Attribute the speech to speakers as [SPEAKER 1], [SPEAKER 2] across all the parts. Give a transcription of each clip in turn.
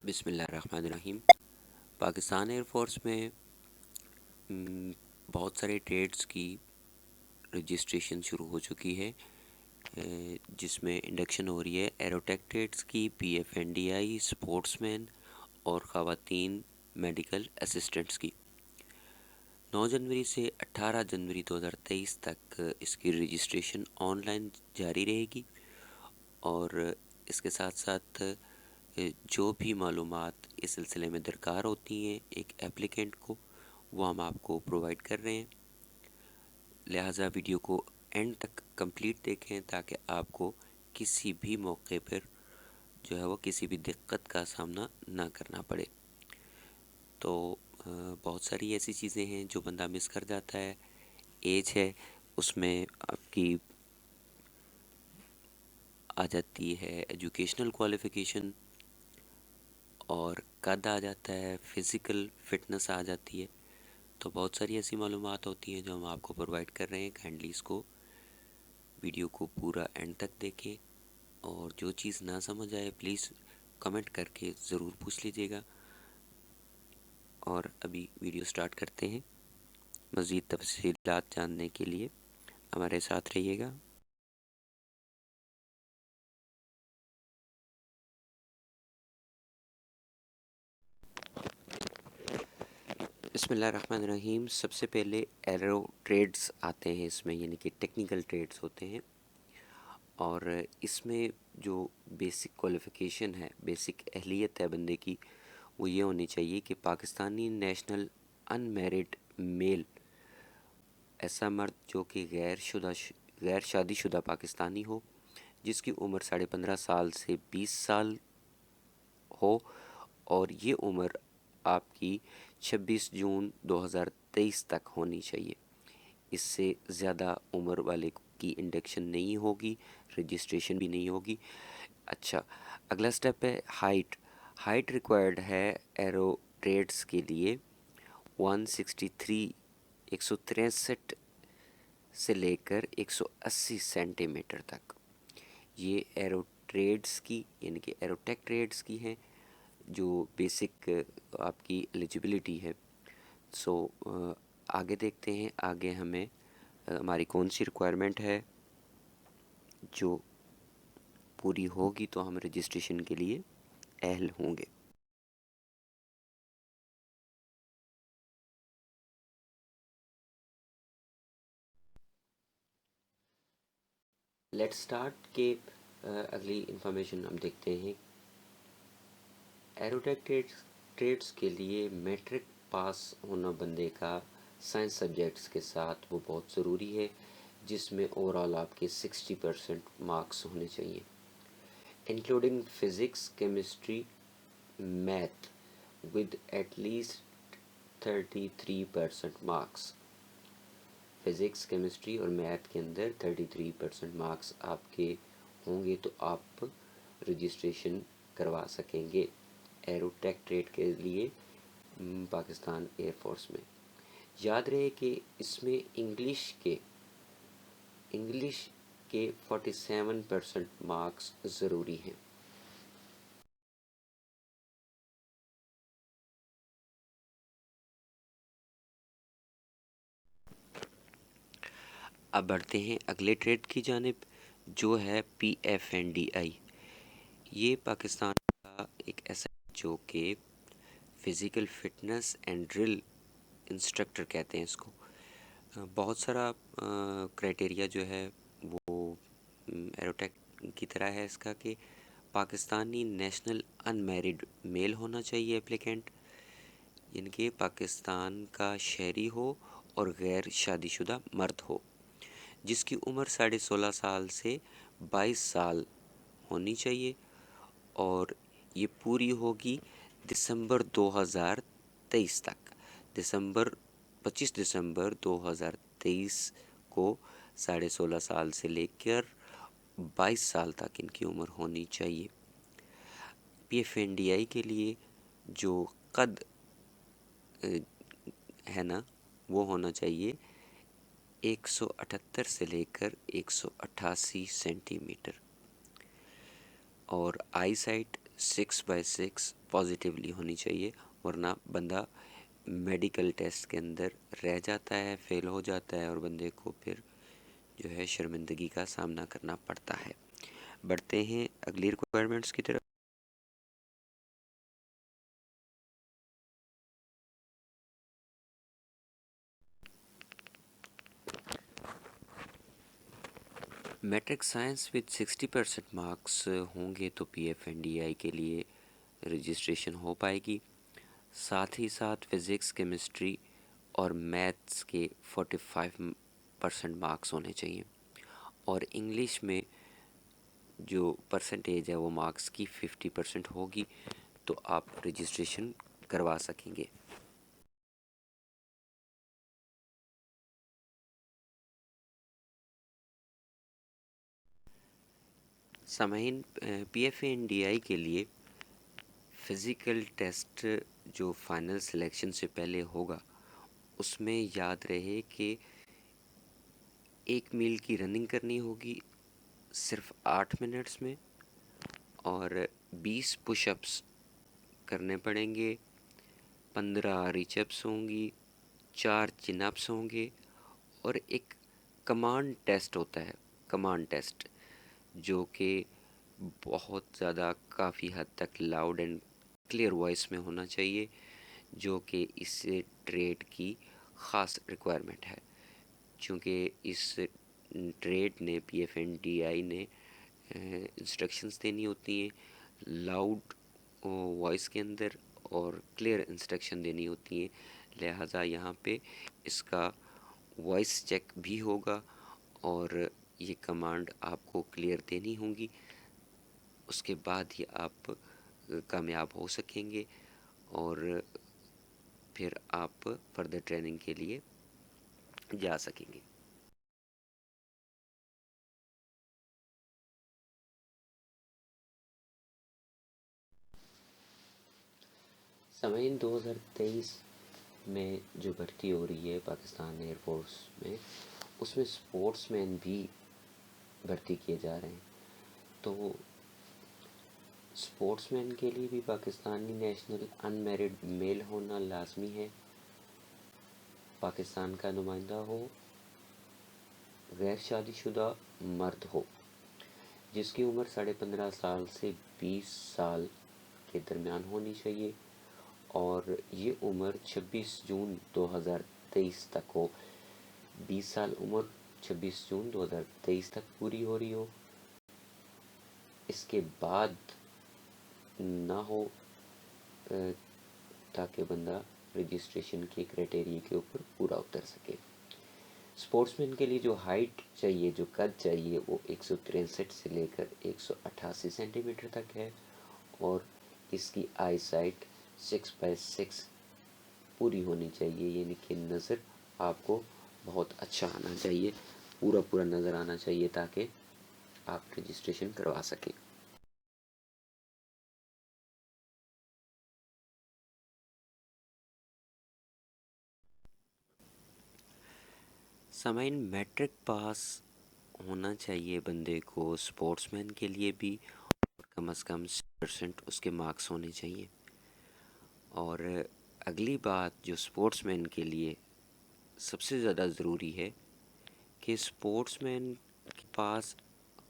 [SPEAKER 1] بسم اللہ الرحمن الرحیم۔ پاکستان ایئر فورس میں بہت سارے ٹریڈز کی رجسٹریشن شروع ہو چکی ہے، جس میں انڈکشن ہو رہی ہے ایروٹیک ٹریڈز کی، P F N D I, sports men اور خواتین میڈیکل اسسٹنٹس کی۔ 9 جنوری سے 18 جنوری 2023 تک اس کی رجسٹریشن آن لائن جاری رہے گی، اور اس کے ساتھ ساتھ جو بھی معلومات اس سلسلے میں درکار ہوتی ہیں ایک ایپلیکینٹ کو، وہ ہم آپ کو پرووائڈ کر رہے ہیں، لہٰذا ویڈیو کو اینڈ تک کمپلیٹ دیکھیں تاکہ آپ کو کسی بھی موقع پر جو ہے وہ کسی بھی دقت کا سامنا نہ کرنا پڑے۔ تو بہت ساری ایسی چیزیں ہیں جو بندہ مس کر جاتا ہے۔ ایج ہے، اس میں آپ کی آ جاتی ہے ایجوکیشنل کوالیفیکیشن، اور قد آ جاتا ہے، فزیکل فٹنس آ جاتی ہے۔ تو بہت ساری ایسی معلومات ہوتی ہیں جو ہم آپ کو پرووائڈ کر رہے ہیں۔ کائنڈلی اس کو ویڈیو کو پورا اینڈ تک دیکھیں، اور جو چیز نہ سمجھ آئے پلیز کمنٹ کر کے ضرور پوچھ لیجیے گا۔ اور ابھی ویڈیو سٹارٹ کرتے ہیں۔ مزید تفصیلات جاننے کے لیے ہمارے ساتھ رہیے گا۔ بسم اللہ الرحمن الرحیم۔ سب سے پہلے ایرو ٹریڈز آتے ہیں اس میں، یعنی کہ ٹیکنیکل ٹریڈز ہوتے ہیں، اور اس میں جو بیسک کوالیفیکیشن ہے، بیسک اہلیت ہے بندے کی، وہ یہ ہونی چاہیے کہ پاکستانی نیشنل ان میرڈ میل، ایسا مرد جو کہ غیر شادی شدہ پاکستانی ہو، جس کی عمر 15.5 سال سے 20 سال ہو، اور یہ عمر آپ کی 26 جون 2023 تک ہونی چاہیے۔ اس سے زیادہ عمر والے کی انڈکشن نہیں ہوگی، رجسٹریشن بھی نہیں ہوگی۔ اچھا، اگلا سٹیپ ہے ہائٹ ریکوائرڈ ہے ایرو ٹریڈز کے لیے 163 سے لے کر 180 سینٹی میٹر تک۔ یہ ایرو ٹریڈز کی یعنی کہ ایروٹیک ٹریڈز کی ہیں جو بیسک آپ کی ایلیجبلٹی ہے۔ سو آگے دیکھتے ہیں، آگے ہماری کون سی ریکوائرمنٹ ہے جو پوری ہوگی تو ہم رجسٹریشن کے لیے اہل ہوں گے۔ لیٹ سٹارٹ کے اگلی انفارمیشن ہم دیکھتے ہیں۔ ایروٹیک ٹریڈز کے لیے میٹرک پاس ہونا بندے کا سائنس سبجیکٹس کے ساتھ وہ بہت ضروری ہے، جس میں اوور آل آپ کے 60% مارکس ہونے چاہیے، including physics, chemistry, math with at least 33% marks. Physics, chemistry اور میتھ کے اندر 33% مارکس آپ کے ہوں گے تو آپ رجسٹریشن کروا سکیں گے ایرو ٹیک ٹریڈ کے لیے پاکستان ایئر فورس میں۔ یاد رہے کہ اس میں انگلش کے 47% مارکس ضروری ہیں۔ اب بڑھتے ہیں اگلے ٹریڈ کی جانب، جو ہے P F N D I. یہ پاکستان کا ایک ایسا جو کہ physical fitness and drill instructor کہتے ہیں اس کو۔ بہت سارا کرائٹیریا جو ہے وہ ایروٹیک کی طرح ہے اس کا، کہ پاکستانی نیشنل ان میرڈ میل ہونا چاہیے اپلیکینٹ، یعنی کہ پاکستان کا شہری ہو اور غیر شادی شدہ مرد ہو، جس کی عمر 16.5 سال سے 22 سال ہونی چاہیے، اور یہ پوری ہوگی دسمبر 2023 تک۔ 25 دسمبر 2023 کو 16.5 سال سے لے کر 22 سال تک ان کی عمر ہونی چاہیے۔ P F N D I کے لیے جو قد ہے نا، وہ ہونا چاہیے 178 سے لے کر 188 سینٹی میٹر، اور آئی سائٹ 6/6 پازیٹیولی ہونی چاہیے، ورنہ بندہ میڈیکل ٹیسٹ کے اندر رہ جاتا ہے، فیل ہو جاتا ہے، اور بندے کو پھر جو ہے شرمندگی کا سامنا کرنا پڑتا ہے۔ بڑھتے ہیں اگلی ریکوائرمنٹس کی طرف۔ میٹرک سائنس وتھ 60% مارکس ہوں گے تو P F N D I کے لیے رجسٹریشن ہو پائے گی۔ ساتھ ہی ساتھ فزکس، کیمسٹری اور میتھس کے 45% مارکس ہونے چاہیے، اور انگلش میں جو پرسنٹیج ہے وہ مارکس کی 50% ہوگی تو آپ رجسٹریشن کروا سکیں گے۔ سامعین، P F A N D I کے لیے فزیکل ٹیسٹ جو فائنل سلیکشن سے پہلے ہوگا، اس میں یاد رہے کہ 1 میل کی رننگ کرنی ہوگی صرف 8 منٹس میں، اور 20 پش اپس کرنے پڑیں گے، 15 ریچ اپس ہوں گی، 4 چن اپس ہوں گے، اور ایک کمانڈ ٹیسٹ ہوتا ہے، کمانڈ ٹیسٹ جو کہ بہت زیادہ کافی حد تک لاؤڈ اینڈ کلیئر وائس میں ہونا چاہیے، جو کہ اس ٹریڈ کی خاص ریکوائرمنٹ ہے، چونکہ اس ٹریڈ نے P F N D I نے انسٹرکشنز دینی ہوتی ہیں لاؤڈ وائس کے اندر اور کلیئر انسٹرکشن دینی ہوتی ہیں، لہٰذا یہاں پہ اس کا وائس چیک بھی ہوگا اور یہ کمانڈ آپ کو کلیئر دینی ہوں گی، اس کے بعد ہی آپ کامیاب ہو سکیں گے اور پھر آپ فردر ٹریننگ کے لیے جا سکیں گے۔ سامعین، 2023 میں جو بھرتی ہو رہی ہے پاکستان ایئر فورس میں، اس میں سپورٹس مین بھی بھرتی کیے جا رہے ہیں، تو سپورٹس مین کے لیے بھی پاکستانی نیشنل ان میرڈ میل ہونا لازمی ہے، پاکستان کا نمائندہ ہو، غیر شادی شدہ مرد ہو جس کی عمر 15.5 سال سے 20 سال کے درمیان ہونی چاہیے، اور یہ عمر 26 جون 2023 تک ہو، 20 سال عمر 26 جون 2023 تک پوری ہو رہی ہو، اس کے بعد نہ ہو تاکہ بندہ رجسٹریشن کے کرائٹیریا کے اوپر پورا اتر سکے۔ سپورٹس مین کے لیے جو ہائٹ چاہیے، جو قد چاہیے، وہ 163 سے لے کر 188 سینٹی میٹر تک ہے، اور اس کی آئی سائٹ 6/6 پوری ہونی چاہیے، یعنی کہ نظر آپ کو بہت اچھا آنا چاہیے، پورا نظر آنا چاہیے تاکہ آپ رجسٹریشن کروا سکیں۔ سامعین، میٹرک پاس ہونا چاہیے بندے کو سپورٹس مین کے لیے بھی، اور کم از کم 60% اس کے مارکس ہونے چاہیے۔ اور اگلی بات جو سپورٹس مین کے لیے سب سے زیادہ ضروری ہے کہ سپورٹس مین کے پاس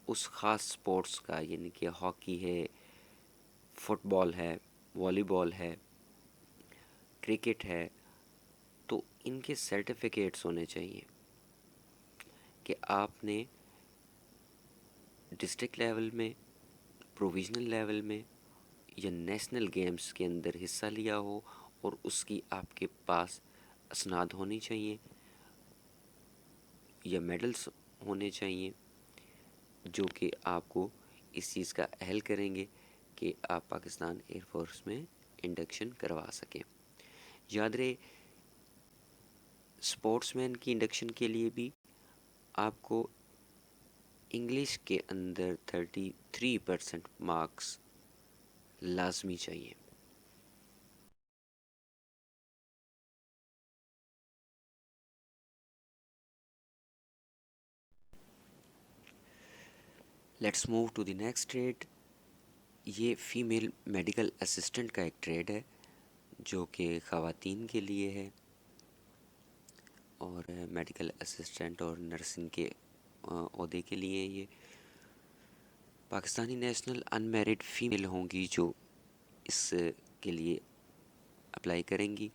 [SPEAKER 1] اس خاص سپورٹس کا، یعنی کہ ہاکی ہے، فٹ بال ہے، والی بال ہے، کرکٹ ہے، تو ان کے سرٹیفکیٹس ہونے چاہیے کہ آپ نے ڈسٹرکٹ لیول میں، پروویژنل لیول میں یا نیشنل گیمز کے اندر حصہ لیا ہو، اور اس کی آپ کے پاس اسناد ہونی چاہیے یا میڈلز ہونے چاہیے جو کہ آپ کو اس چیز کا اہل کریں گے کہ آپ پاکستان ایئر فورس میں انڈکشن کروا سکیں۔ یاد رہے، سپورٹس مین کی انڈکشن کے لیے بھی آپ کو انگلش کے اندر 33% مارکس لازمی چاہیے۔ Let's move to the next trade, یہ فیمیل میڈیکل اسسٹنٹ کا ایک ٹریڈ ہے جو کہ خواتین کے لیے ہے، اور میڈیکل اسسٹنٹ اور نرسنگ کے عہدے کے لیے یہ Pakistani national in married female ہوں گی جو اس کے لیے اپلائی کریں گی،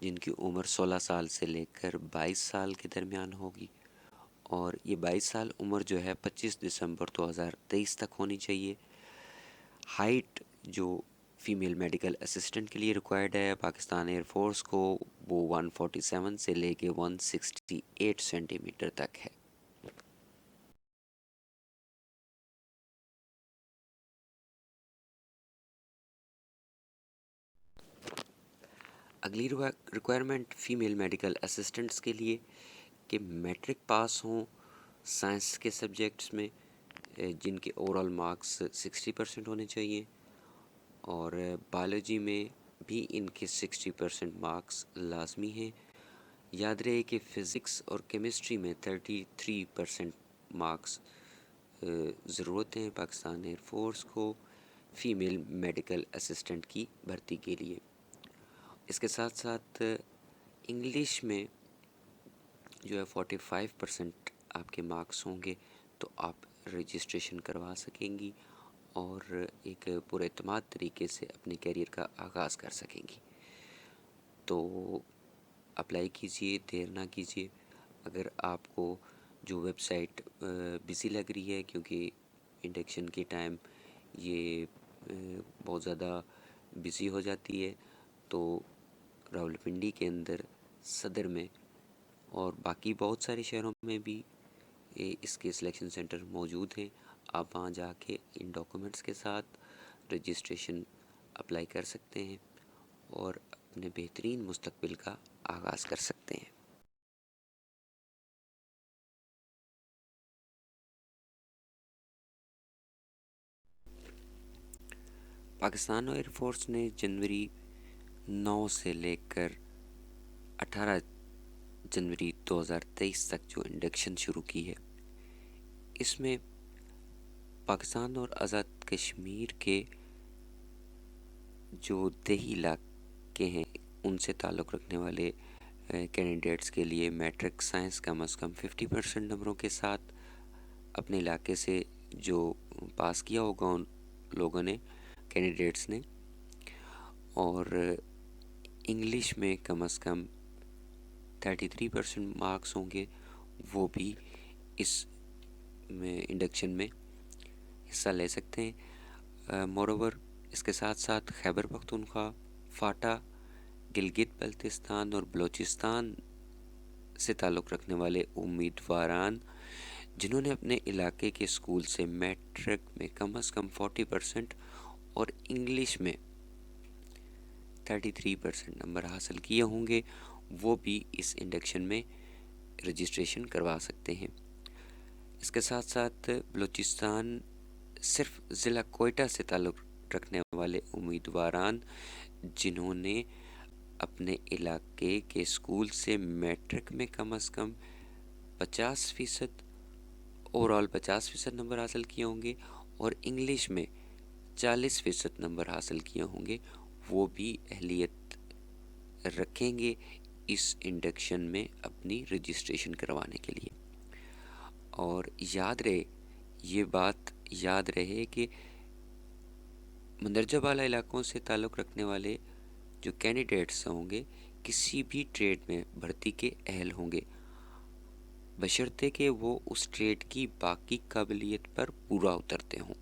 [SPEAKER 1] جن کی عمر 16 سال سے لے کر 22 سال کے درمیان ہوگی، اور یہ 22 سال عمر جو ہے 25 دسمبر 2023 تک ہونی چاہیے۔ ہائٹ جو فیمیل میڈیکل اسسٹنٹ کے لیے ریکوائرڈ ہے پاکستان ایئر فورس کو، وہ 147 سے لے کے 168 سینٹی میٹر تک ہے۔ اگلی ریکوائرمنٹ فیمیل میڈیکل اسسٹنٹس کے لیے کہ میٹرک پاس ہوں سائنس کے سبجیکٹس میں، جن کے اوور آل مارکس 60% ہونے چاہیے، اور بایولوجی میں بھی ان کے 60% مارکس لازمی ہیں۔ یاد رہے کہ فزکس اور کیمسٹری میں 33% مارکس ضرورت ہیں پاکستان ایئر فورس کو فیمیل میڈیکل اسسٹنٹ کی بھرتی کے لیے۔ اس کے ساتھ ساتھ انگلش میں جو ہے 45% آپ کے مارکس ہوں گے تو آپ رجسٹریشن کروا سکیں گی اور ایک پر اعتماد طریقے سے اپنے کیریئر کا آغاز کر سکیں گی۔ تو اپلائی کیجئے، دیر نہ کیجئے۔ اگر آپ کو جو ویب سائٹ بزی لگ رہی ہے کیونکہ انڈکشن کے ٹائم یہ بہت زیادہ بزی ہو جاتی ہے، تو راولپنڈی کے اندر صدر میں اور باقی بہت سارے شہروں میں بھی اس کے سلیکشن سینٹر موجود ہیں۔ آپ وہاں جا کے ان ڈاکومنٹس کے ساتھ رجسٹریشن اپلائی کر سکتے ہیں اور اپنے بہترین مستقبل کا آغاز کر سکتے ہیں۔ پاکستان ایئر فورس نے جنوری 9 سے لے کر 18 جنوری 2023 تک جو انڈکشن شروع کی ہے، اس میں پاکستان اور آزاد کشمیر کے جو دیہی علاقے ہیں ان سے تعلق رکھنے والے کینڈیڈیٹس کے لیے میٹرک سائنس کم از کم 50% نمبروں کے ساتھ اپنے علاقے سے جو پاس کیا ہوگا ان لوگوں نے، کینڈیڈیٹس نے، اور انگلش میں کم از کم 33% مارکس ہوں گے، وہ بھی اس میں انڈکشن میں حصہ لے سکتے ہیں۔ موروور اس کے ساتھ ساتھ خیبر پختونخوا، فاٹا، گلگت بلتستان اور بلوچستان سے تعلق رکھنے والے امیدواران جنہوں نے اپنے علاقے کے اسکول سے میٹرک میں کم از کم 40% اور انگلش میں 33% نمبر حاصل کیے ہوں گے، وہ بھی اس انڈکشن میں رجسٹریشن کروا سکتے ہیں۔ اس کے ساتھ ساتھ بلوچستان صرف ضلع کوئٹہ سے تعلق رکھنے والے امیدواران جنہوں نے اپنے علاقے کے اسکول سے میٹرک میں کم از کم 50% اوور آل 50% نمبر حاصل کیے ہوں گے اور انگلش میں 40% نمبر حاصل کیے ہوں گے، وہ بھی اہلیت رکھیں گے اس انڈکشن میں اپنی رجسٹریشن کروانے کے لیے۔ اور یاد رہے، یہ بات یاد رہے کہ مندرجہ بالا علاقوں سے تعلق رکھنے والے جو کینڈیڈیٹس ہوں گے کسی بھی ٹریڈ میں بھرتی کے اہل ہوں گے، بشرطے کہ وہ اس ٹریڈ کی باقی قابلیت پر پورا اترتے ہوں۔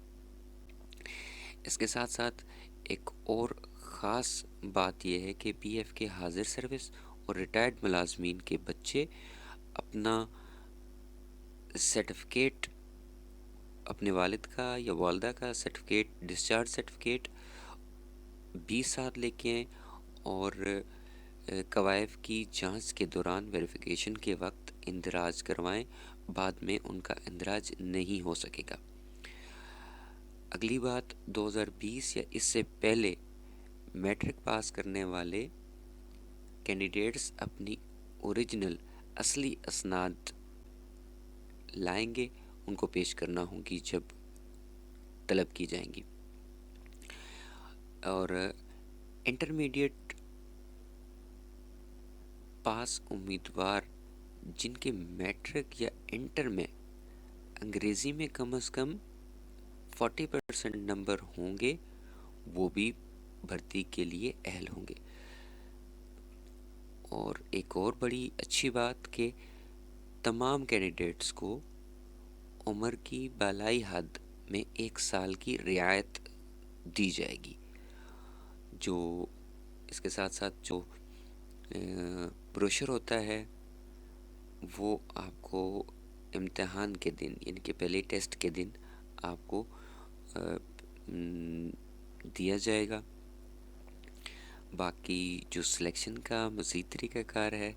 [SPEAKER 1] اس کے ساتھ ساتھ ایک اور خاص بات یہ ہے کہ پی ایف کے حاضر سروس اور ریٹائرڈ ملازمین کے بچے اپنا سرٹیفکیٹ، اپنے والد کا یا والدہ کا سرٹیفکیٹ، ڈسچارج سرٹیفکیٹ بھی ساتھ لے کے آئیں اور کوائف کی جانچ کے دوران ویریفیکیشن کے وقت اندراج کروائیں، بعد میں ان کا اندراج نہیں ہو سکے گا۔ اگلی بات، 2020 یا اس سے پہلے میٹرک پاس کرنے والے کینڈیڈیٹس اپنی اوریجنل اصلی اسناد لائیں گے، ان کو پیش کرنا ہوں گی جب طلب کی جائیں گی۔ اور انٹرمیڈیٹ پاس امیدوار جن کے میٹرک یا انٹر میں انگریزی میں کم از کم 40% نمبر ہوں گے وہ بھی بھرتی کے لیے اہل ہوں گے۔ اور ایک اور بڑی اچھی بات کہ تمام کینڈیڈیٹس کو عمر کی بالائی حد میں 1 سال کی رعایت دی جائے گی۔ جو اس کے ساتھ ساتھ جو بروشر ہوتا ہے وہ آپ کو امتحان کے دن یعنی کہ پہلے ٹیسٹ کے دن آپ کو دیا جائے گا۔ باقی جو سلیکشن کا مزید طریقہ کار ہے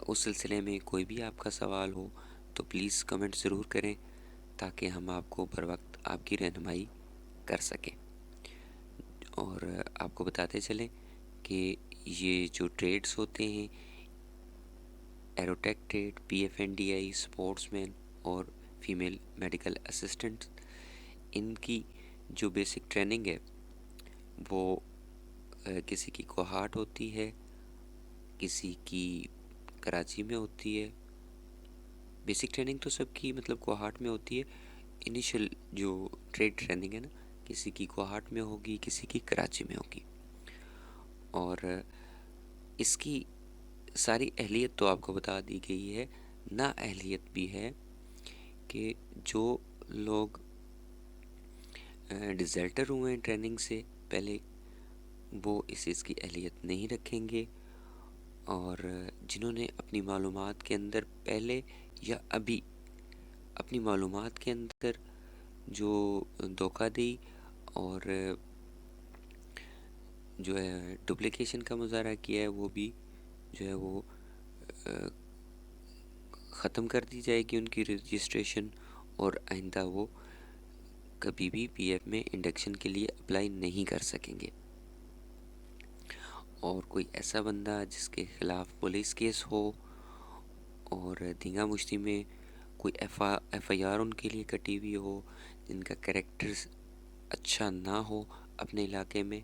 [SPEAKER 1] اس سلسلے میں کوئی بھی آپ کا سوال ہو تو پلیز کمنٹ ضرور کریں تاکہ ہم آپ کو بر وقت آپ کی رہنمائی کر سکیں۔ اور آپ کو بتاتے چلیں کہ یہ جو ٹریڈز ہوتے ہیں aerotech trade, P F N D I, sports men اور فیمیل میڈیکل اسسٹنٹ، ان کی جو بیسک ٹریننگ ہے وہ کسی کی کوہاٹ ہوتی ہے، کسی کی کراچی میں ہوتی ہے۔ بیسک ٹریننگ تو سب کی مطلب کوہاٹ میں ہوتی ہے، انیشل جو ٹریڈ ٹریننگ ہے نا کسی کی کوہاٹ میں ہوگی، کسی کی کراچی میں ہوگی۔ اور اس کی ساری اہلیت تو آپ کو بتا دی گئی ہے، نا اہلیت بھی ہے کہ جو لوگ ڈیزرٹر ہوئے ہیں ٹریننگ سے پہلے وہ اس چیز کی اہلیت نہیں رکھیں گے، اور جنہوں نے اپنی معلومات کے اندر پہلے یا ابھی اپنی معلومات کے اندر جو دھوکہ دی اور جو ہے ڈپلیکیشن کا مظاہرہ کیا ہے وہ بھی جو ہے وہ ختم کر دی جائے گی ان کی رجسٹریشن، اور آئندہ وہ کبھی بھی پی ایف میں انڈکشن کے لیے اپلائی نہیں کر سکیں گے۔ اور کوئی ایسا بندہ جس کے خلاف پولیس کیس ہو اور دھینگا مشتی میں کوئی ایف آئی آر ان کے لیے کٹی ہوئی ہو، جن کا کریکٹر اچھا نہ ہو اپنے علاقے میں،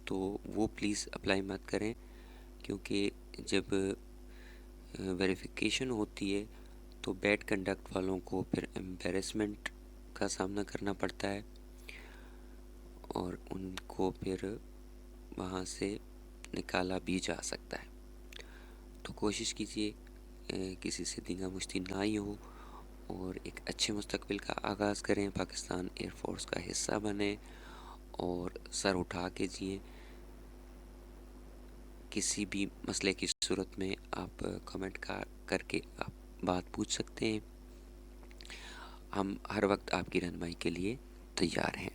[SPEAKER 1] تو وہ پلیز اپلائی مت کریں، کیونکہ جب ویریفیکیشن ہوتی ہے تو بیڈ کنڈکٹ والوں کو پھر امبیرسمنٹ کا سامنا کرنا پڑتا ہے اور ان کو پھر وہاں سے نکالا بھی جا سکتا ہے۔ تو کوشش کیجیے کسی سے دھینگا مشتی نہ ہی ہو اور ایک اچھے مستقبل کا آغاز کریں، پاکستان ایئر فورس کا حصہ بنیں اور سر اٹھا کے جئیں۔ کسی بھی مسئلے کی صورت میں آپ کمنٹ کر کے آپ بات پوچھ سکتے ہیں، ہم ہر وقت آپ کی رہنمائی کے لیے تیار ہیں۔